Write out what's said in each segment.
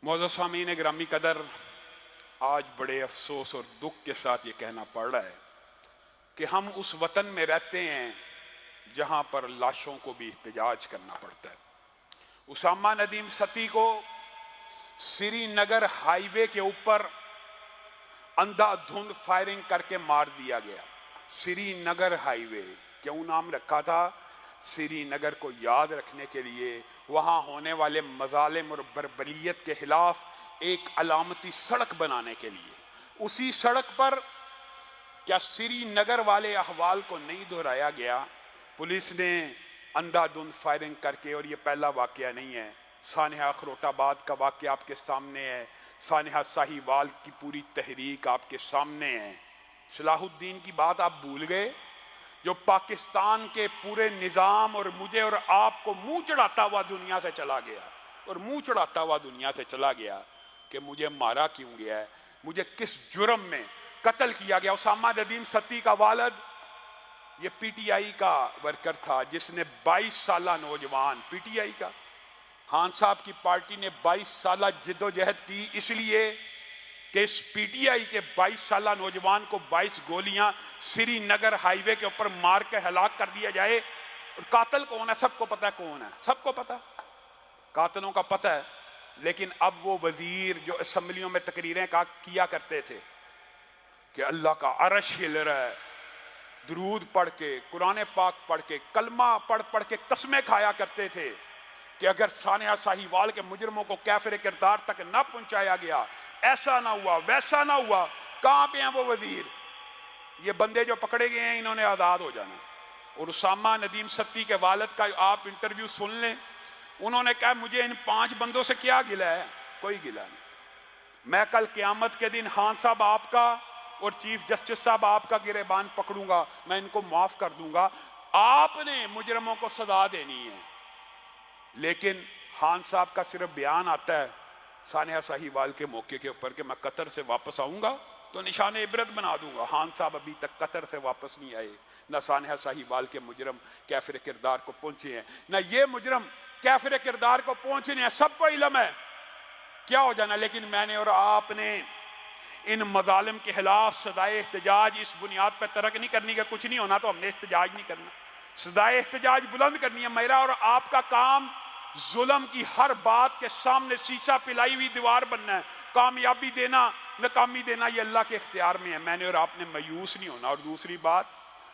मोअज़्ज़ज़ सामीन ग्रामी कदर, आज बड़े अफसोस और दुख के साथ ये कहना पड़ रहा है कि हम उस वतन में रहते हैं जहां पर लाशों को भी एहतजाज करना पड़ता है। उसामा नदीम सती को श्रीनगर हाईवे के ऊपर अंधाधुंध फायरिंग करके मार दिया गया। श्रीनगर हाईवे क्यों नाम रखा था? श्रीनगर को याद रखने के लिए, वहां होने वाले मजालिम और बर्बरियत के खिलाफ एक अलामती सड़क बनाने के लिए। उसी सड़क पर क्या श्रीनगर वाले अहवाल को नहीं दोहराया गया? पुलिस ने अंधाधुंध फायरिंग करके, और ये पहला वाकया नहीं है, सानिहा खरोटाबाद का वाकया आपके सामने है, सानिहा साहिवाल की पूरी तहरीक आपके सामने है। सलाहुद्दीन की बात आप भूल गए, जो पाकिस्तान के पूरे निज़ाम और मुझे और आपको मुंह चढ़ाता हुआ दुनिया से चला गया, और मुंह चढ़ाता हुआ दुनिया से चला गया कि मुझे मारा क्यों गया है, मुझे किस जुर्म में कत्ल किया गया। उसामा नदीम सती का वालिद ये पीटीआई का वर्कर था जिसने 22 साला नौजवान, पीटीआई का, खान साहब की पार्टी ने 22 साला जिद्दोजहद की इसलिए कि इस पीटीआई के 22 साला नौजवान को 22 गोलियां श्रीनगर हाईवे के ऊपर मार के हलाक कर दिया जाए। और कातिल कौन है? सबको पता है कौन है, सबको पता, कातिलों का पता है। लेकिन अब वो वजीर जो असम्बलियों में तकरीरें किया करते थे कि अल्लाह का अर्श हिल रहा है, दुरूद पढ़ के, कुरान पाक पढ़ के, कलमा पढ़ पढ़ के कस्में खाया करते थे कि अगर सानिया साहिवाल के मुजरमों को कैफिर किरदार तक ना पहुंचाया गया, ऐसा ना हुआ, वैसा ना हुआ। कहां पे हैं वो वजीर? ये बंदे जो पकड़े गए हैं इन्होंने आज़ाद हो जाना। और उसामा नदीम सती के वालिद का आप इंटरव्यू सुन लें, उन्होंने कहा मुझे इन 5 बंदों से क्या गिला है? कोई गिला नहीं। मैं कल क़यामत के दिन खान साहब आपका और चीफ जस्टिस साहब आपका गिरेबान पकड़ूंगा, मैं इनको माफ कर दूंगा। आपने मुजरमों को सजा देनी है। लेकिन खान साहब का सिर्फ बयान आता है सानिया साहिवाल के मौके के ऊपर कि मैं कतर से वापस आऊंगा तो निशान इबरत बना दूंगा। खान साहब अभी तक कतर से वापस नहीं आए, न सानिया साहिवाल के मुजरम कैफिर किरदार को पहुंचे हैं, न ये मुजरम कैफिर किरदार को पहुंचने हैं। सबको इल्म है क्या हो जाना। लेकिन मैंने और आपने इन मजालिम के खिलाफ सदाए एहतजाज इस बुनियाद पर तरक नहीं करनी कि कुछ नहीं होना तो हमने एहतजाज नहीं करना। सदाए एहतजाज बुलंद करनी है। मेरा और आपका काम जुल्म की हर बात के सामने शीशा पिलाई हुई दीवार बनना है। कामयाबी देना, नाकामी देना, ये अल्लाह के इख्तियार में है। मैंने और आपने मायूस नहीं होना। और दूसरी बात,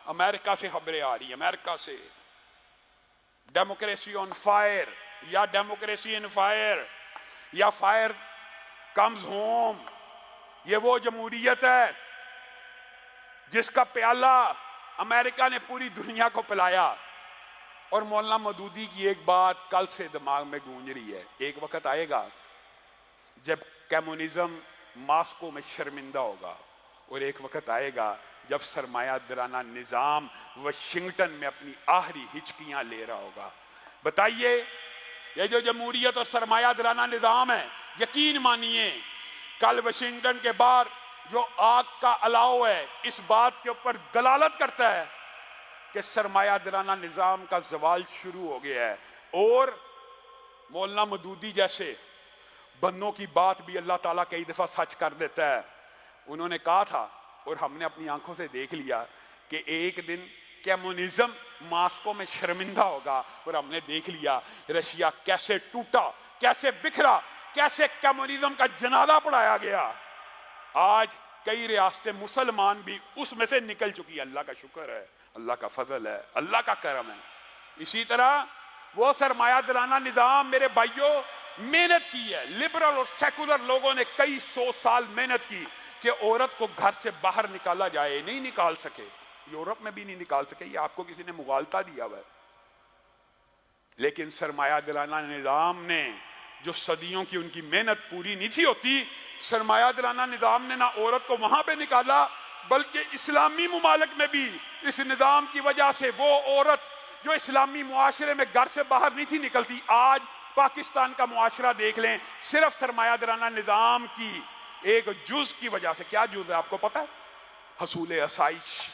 अमेरिका से खबरें आ रही है, अमेरिका से डेमोक्रेसी ऑन फायर, या डेमोक्रेसी इन फायर, या फायर कम्स होम। ये वो जमहूरियत है जिसका प्याला अमेरिका ने पूरी दुनिया को पिलाया। और मौलाना मदूदी की एक बात कल से दिमाग में गूंज रही है, एक वक्त आएगा जब कम्युनिज्म मास्को में शर्मिंदा होगा, और एक वक्त आएगा जब सरमायादाराना निज़ाम वाशिंगटन में अपनी आखिरी हिचकियां ले रहा होगा। बताइए, ये जो जमहूरियत और सरमायादाराना निज़ाम है, यकीन मानिए कल वाशिंगटन के बाहर जो आग का अलाव है, इस बात के ऊपर दलालत करता है कि सरमायादाराना निज़ाम का ज़वाल शुरू हो गया है। और मौलाना मदूदी जैसे बंदों की बात भी अल्लाह ताला कई दफ़ा सच कर देता है। उन्होंने कहा था, और हमने अपनी आंखों से देख लिया, कि एक दिन कम्युनिज्म मास्को में शर्मिंदा होगा। और हमने देख लिया रशिया कैसे टूटा, कैसे बिखरा, कैसे कम्युनिज्म का जनाजा पढ़ाया गया। आज कई रियासतें मुसलमान भी उसमें से निकल चुकी है। अल्लाह का शुक्र है, अल्लाह का फजल है, अल्लाह का करम है। इसी तरह वो सरमायादाराना निज़ाम मेरे भाइयों मेहनत की है। लिबरल और सेकुलर लोगों ने कई 100 साल मेहनत की कि औरत को घर से बाहर निकाला जाए, नहीं निकाल सके। यूरोप में भी नहीं निकाल सके, ये आपको किसी ने मुगालता दिया हुआ है। लेकिन सरमायादाराना निज़ाम ने, जो सदियों की उनकी मेहनत पूरी नहीं थी होती, सरमायादाराना निज़ाम ने ना औरत को वहां पे निकाला, बल्कि इस्लामी मुमालिक में भी इस निज़ाम की वजह से वो औरत जो इस्लामी मुआशरे में घर से बाहर नहीं थी निकलती, आज पाकिस्तान का मुआशरा देख लें, सिर्फ सरमायादाराना निज़ाम की एक जुज की वजह से। क्या जुज है आपको पता है? हसूल आसाइश,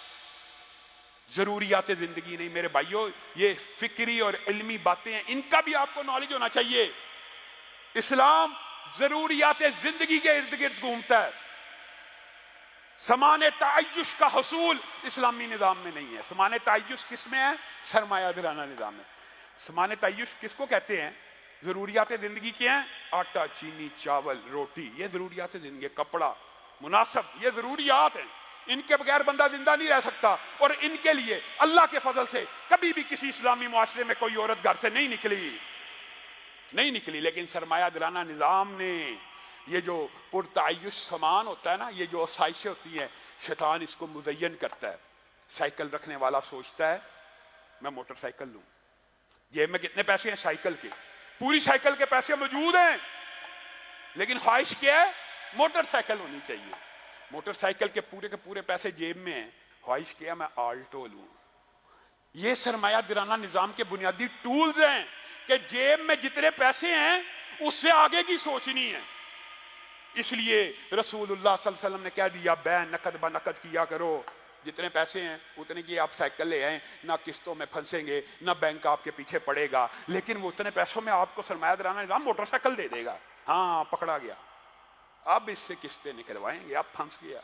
जरूरियात जिंदगी नहीं। मेरे भाइयों, ये फिक्री और इल्मी बातें हैं, इनका भी आपको नॉलेज होना चाहिए। इस्लाम ضروریات زندگی کے ارد گرد گھومتا ہے. سامان تعیش کا حصول اسلامی نظام میں نہیں ہے. سامان تعیش کس میں ہے؟ سرمایہ دارانہ نظام میں. سامان تعیش کس کو کہتے ہیں؟ ضروریات زندگی کے ہیں. آٹا، چینی، چاول، روٹی، یہ ضروریات زندگی. کپڑا، مناسب، یہ ضروریات ہیں. ان کے بغیر بندہ زندہ نہیں رہ سکتا. اور ان کے لیے اللہ کے فضل سے کبھی بھی کسی اسلامی معاشرے میں کوئی عورت گھر سے نہیں نکلی. لیکن سرمایہ دارانہ نظام نے یہ جو پرتعیش سامان ہوتا ہے نا، یہ جو آسائشیں ہوتی ہیں، شیطان اس کو مزین کرتا ہے. سائیکل رکھنے والا سوچتا ہے میں موٹر سائیکل لوں. جیب میں کتنے پیسے ہیں سائیکل کے؟ پوری سائیکل کے پیسے موجود ہیں، لیکن خواہش کیا ہے؟ موٹر سائیکل ہونی چاہیے. موٹر سائیکل کے پورے پیسے جیب میں ہیں، خواہش کیا میں آلٹو لوں. یہ سرمایہ دارانہ نظام کے بنیادی ٹولز ہیں کہ جیب میں جتنے پیسے ہیں اس سے آگے کی سوچنی ہے. اس لیے رسول اللہ صلی اللہ علیہ وسلم نے کہہ دیا بے نقد بنقد کیا کرو. جتنے پیسے ہیں اتنے کی آپ سائیکل لے آئیں، نہ قسطوں میں پھنسیں گے، نہ بینک آپ کے پیچھے پڑے گا. لیکن وہ اتنے پیسوں میں آپ کو سرمایہ دارانہ نظام موٹر سائیکل دے دے گا. ہاں پکڑا گیا، اب اس سے قسطیں نکلوائیں گے، اب پھنس گیا.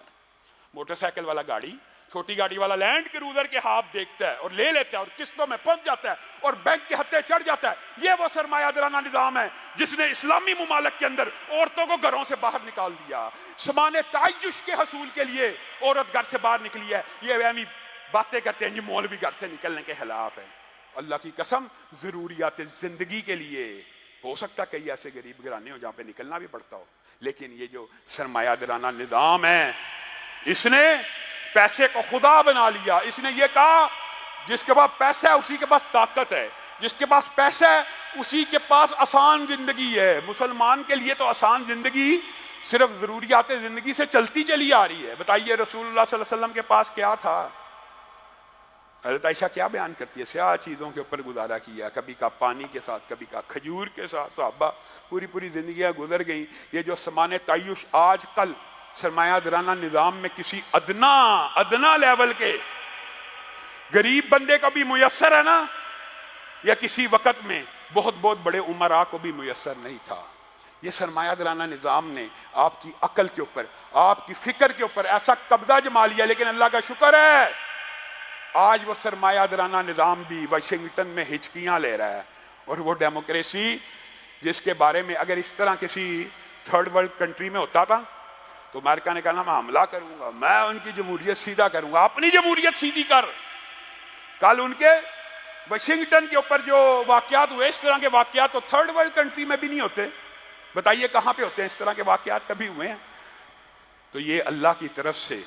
موٹر سائیکل والا گاڑی، چھوٹی گاڑی والا لینڈ کروزر کے ہاتھ دیکھتا ہے اور لے لیتا ہے اور قسطوں میں پھنس جاتا ہے اور بینک کے ہتھے چڑھ جاتا ہے. یہ وہ سرمایہ دارانہ نظام ہے جس نے اسلامی ممالک کے اندر عورتوں کو گھروں سے باہر نکال دیا. سامان تعیش کے حصول کے لیے عورت گھر سے باہر نکلی ہے. یہ وہمی باتیں کرتے ہیں جی مولوی گھر سے نکلنے کے خلاف ہے. اللہ کی قسم، ضروریات زندگی کے لیے ہو سکتا ہے کئی ایسے غریب گھرانے ہو جہاں پہ نکلنا بھی پڑتا ہو، لیکن یہ جو سرمایہ دارانہ نظام ہے اس نے پیسے کو خدا بنا لیا. اس نے یہ کہا جس کے پاس پیسہ ہے اسی کے پاس طاقت ہے، جس کے پاس پیسہ ہے اسی کے پاس آسان زندگی ہے. مسلمان کے لیے تو آسان زندگی صرف ضروریات زندگی سے چلتی چلی آ رہی ہے. بتائیے رسول اللہ صلی اللہ علیہ وسلم کے پاس کیا تھا؟ حضرت عائشہ کیا بیان کرتی ہے؟ سیاہ چیزوں کے اوپر گزارا کیا، کبھی کا پانی کے ساتھ، کبھی کا کھجور کے ساتھ. صحابہ پوری زندگیاں گزر گئیں. یہ جو سامان تعیش آج کل سرمایہ دارانہ نظام میں کسی ادنا لیول کے غریب بندے کو بھی میسر ہے نا، یا کسی وقت میں بہت بڑے عمراء کو بھی میسر نہیں تھا. یہ سرمایہ دارانہ نظام نے آپ کی عقل کے اوپر، آپ کی فکر کے اوپر ایسا قبضہ جما لیا. لیکن اللہ کا شکر ہے آج وہ سرمایہ دارانہ نظام بھی واشنگٹن میں ہچکیاں لے رہا ہے. اور وہ ڈیموکریسی جس کے بارے میں اگر اس طرح کسی تھرڈ ورلڈ کنٹری میں ہوتا تھا تو امریکہ نے کہا میں حملہ کروں گا، میں ان کی جمہوریت سیدھا کروں گا. اپنی جمہوریت سیدھی کر. کل ان کے واشنگٹن کے اوپر جو واقعات ہوئے، اس طرح کے واقعات تو تھرڈ ورلڈ کنٹری میں بھی نہیں ہوتے. بتائیے کہاں پہ ہوتے ہیں اس طرح کے واقعات؟ کبھی ہوئے ہیں؟ تو یہ اللہ کی طرف سے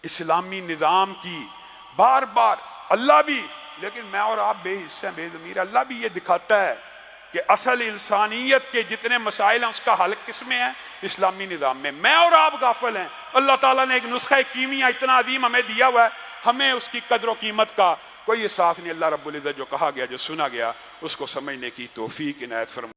اسلامی نظام کی بار اللہ بھی، لیکن میں اور آپ بے حصہ بے ضمیر، اللہ بھی یہ دکھاتا ہے کہ اصل انسانیت کے جتنے مسائل ہیں اس کا حل کس میں ہے؟ اسلامی نظام میں. میں اور آپ غافل ہیں. اللہ تعالیٰ نے ایک نسخہ کیمیا اتنا عظیم ہمیں دیا ہوا ہے، ہمیں اس کی قدر و قیمت کا کوئی احساس نہیں. اللہ رب العزت جو کہا گیا، جو سنا گیا، اس کو سمجھنے کی توفیق عنایت فرمائے.